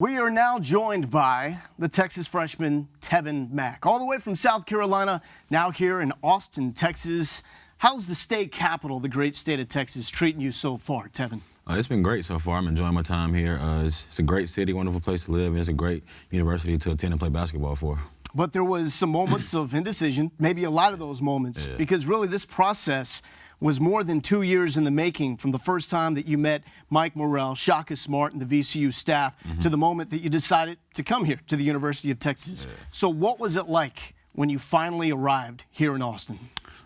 We are now joined by the Texas freshman Tevin Mack, all the way from South Carolina, now here in Austin, Texas. How's the state capital, the great state of Texas, treating you so far, Tevin? It's been great so far. I'm enjoying my time here. It's a great city, wonderful place to live, and it's a great university to attend and play basketball for. But there was some moments of indecision, maybe a lot of those moments, because really this process was more than 2 years in the making, from the first time that you met Mike Morrell, Shaka Smart, and the VCU staff, to the moment that you decided to come here to the University of Texas. So what was it like when you finally arrived here in Austin?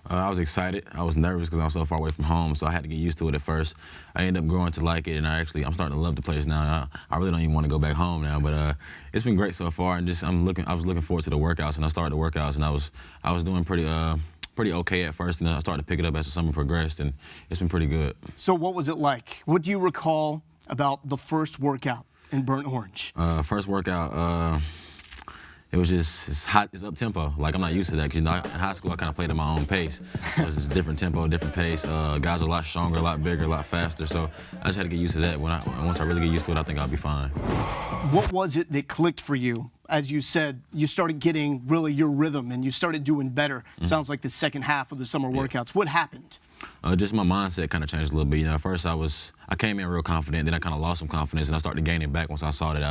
I was excited. I was nervous because I was so far away from home, so I had to get used to it at first. I ended up growing to like it, and I'm starting to love the place now. I really don't even want to go back home now, but it's been great so far. And I was looking forward to the workouts, and I started the workouts, and I was doing pretty okay at first, and then I started to pick it up as the summer progressed, and it's been pretty good. So what was it like? What do you recall about the first workout in Burnt Orange? First workout, it was just, it's hot, it's up tempo. Like, I'm not used to that, because in high school I kind of played at my own pace. So it's just different tempo, different pace. Guys are a lot stronger, a lot bigger, a lot faster. So I just had to get used to that. Once I really get used to it, I think I'll be fine. What was it that clicked for you? As you said, you started getting really your rhythm and you started doing better. Sounds like the second half of the summer workouts. What happened? Just my mindset kind of changed a little bit. You know, at first I came in real confident, then I kind of lost some confidence, and I started gaining back once I saw that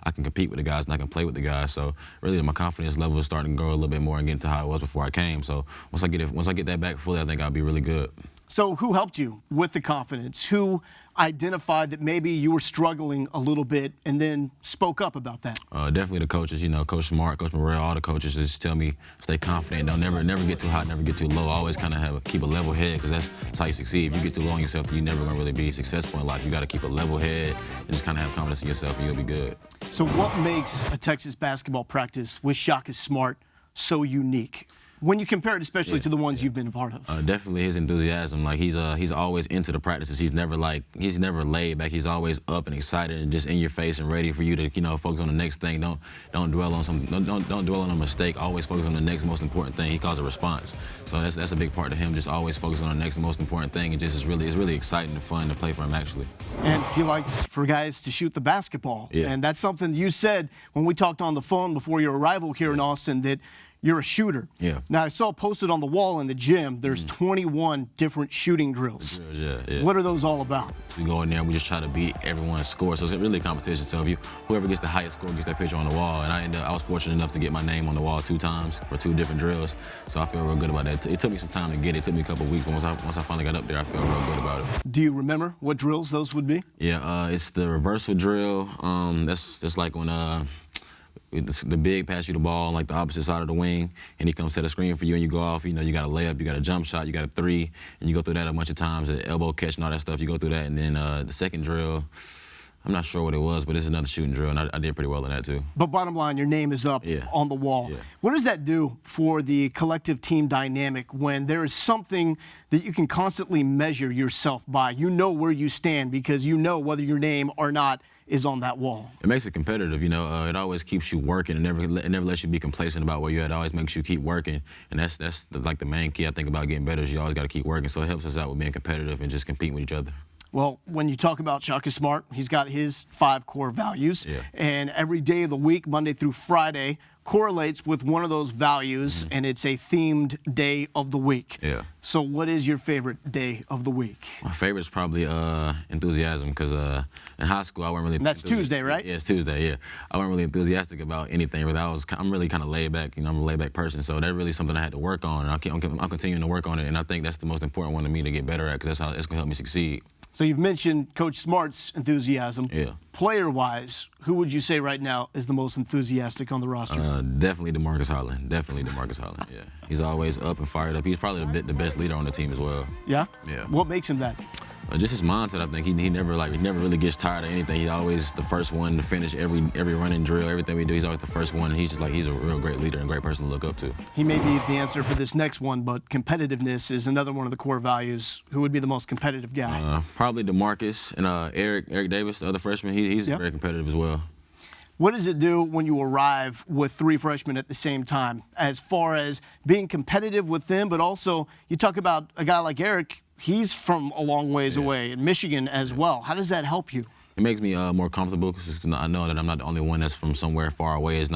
I can compete with the guys and I can play with the guys. So really, my confidence level was starting to grow a little bit more and get to how it was before I came. So once I get that back fully, I think I'll be really good. So who helped you with the confidence? Who identified that maybe you were struggling a little bit and then spoke up about that? Definitely the coaches. You know, Coach Smart, Coach Morrell, all the coaches just tell me stay confident. Don't never get too hot, never get too low. Always kind of keep a level head, because that's how you succeed. If you get too low on yourself, then you're never gonna really be successful in life. You got to keep a level head and just kind of have confidence in yourself, and you'll be good. So what makes a Texas basketball practice with Shaka Smart so unique when you compare it especially to the ones you've been a part of? Definitely his enthusiasm. Like, he's always into the practices. He's never laid back. He's always up and excited and just in your face and ready for you to, focus on the next thing. Don't dwell on a mistake. Always focus on the next most important thing. He calls it response. So that's a big part of him. Just always focus on the next most important thing. It just it's really exciting and fun to play for him, actually. And he likes for guys to shoot the basketball. And that's something you said when we talked on the phone before your arrival here in Austin, that you're a shooter. Now, I saw posted on the wall in the gym, there's 21 different shooting drills. What are those all about? We go in there and we just try to beat everyone's score. So it's really a competition. So whoever gets the highest score gets that picture on the wall. And I was fortunate enough to get my name on the wall 2 times for 2 different drills. So I feel real good about that. It took me some time to get it. It took me a couple of weeks, but once I finally got up there, I feel real good about it. Do you remember what drills those would be? It's the reversal drill. That's like when the big pass you the ball on like the opposite side of the wing, and he comes set a screen for you, and you go off. You got a layup, you got a jump shot, you got a 3, and you go through that a bunch of times. The elbow catch and all that stuff, you go through that. And then the second drill, I'm not sure what it was, but it's another shooting drill, and I did pretty well in that too. But bottom line, your name is up on the wall. What does that do for the collective team dynamic when there is something that you can constantly measure yourself by? You know where you stand because you know whether your name or not is on that wall. It makes it competitive, it always keeps you working and it never lets you be complacent about where you're at. It always makes you keep working, and that's the main key I think about getting better is you always got to keep working. So it helps us out with being competitive and just competing with each other. Well, when you talk about Shaka Smart, he's got his 5 core values, and every day of the week, Monday through Friday, correlates with one of those values, and it's a themed day of the week. So what is your favorite day of the week? My favorite is probably enthusiasm, because in high school I wasn't really. And that's Tuesday, right? Yeah, it's Tuesday. I wasn't really enthusiastic about anything. Really, I'm really kind of laid back. I'm a laid back person, so that's really something I had to work on, and I'm continuing to work on it. And I think that's the most important one to me to get better at, because that's how it's gonna help me succeed. So you've mentioned Coach Smart's enthusiasm. Player-wise, who would you say right now is the most enthusiastic on the roster? Definitely DeMarcus Holland. He's always up and fired up. He's probably the best leader on the team as well. Yeah? What makes him that? Just his mindset, I think. He never really gets tired of anything. He's always the first one to finish every running drill, everything we do. He's always the first one. And he's a real great leader and a great person to look up to. He may be the answer for this next one, but competitiveness is another one of the core values. Who would be the most competitive guy? Probably DeMarcus and Eric Davis, the other freshman. He's very competitive as well. What does it do when you arrive with 3 freshmen at the same time, as far as being competitive with them, but also you talk about a guy like Eric, he's from a long ways away, in Michigan as well. How does that help you? It makes me more comfortable because I know that I'm not the only one that's from somewhere far away. This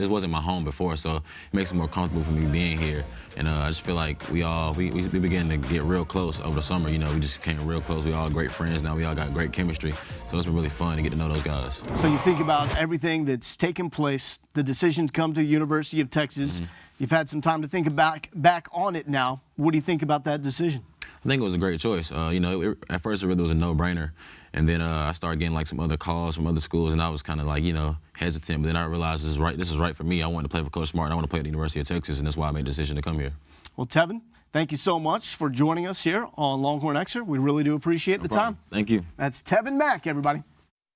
wasn't my home before, so it makes it more comfortable for me being here. And I just feel like we began to get real close over the summer. You know, we just came real close. We all great friends now. We all got great chemistry. So it's been really fun to get to know those guys. So you think about everything that's taken place, the decision to come to the University of Texas. Mm-hmm. You've had some time to think back on it now. What do you think about that decision? I think it was a great choice. You know, at first it really was a no-brainer. And then I started getting like some other calls from other schools, and I was kind of like, you know, hesitant. But then I realized this is right for me. I wanted to play for Coach Smart, and I want to play at the University of Texas, and that's why I made the decision to come here. Well, Tevin, thank you so much for joining us here on Longhorn Extra. We really do appreciate the time. Thank you. That's Tevin Mack, everybody.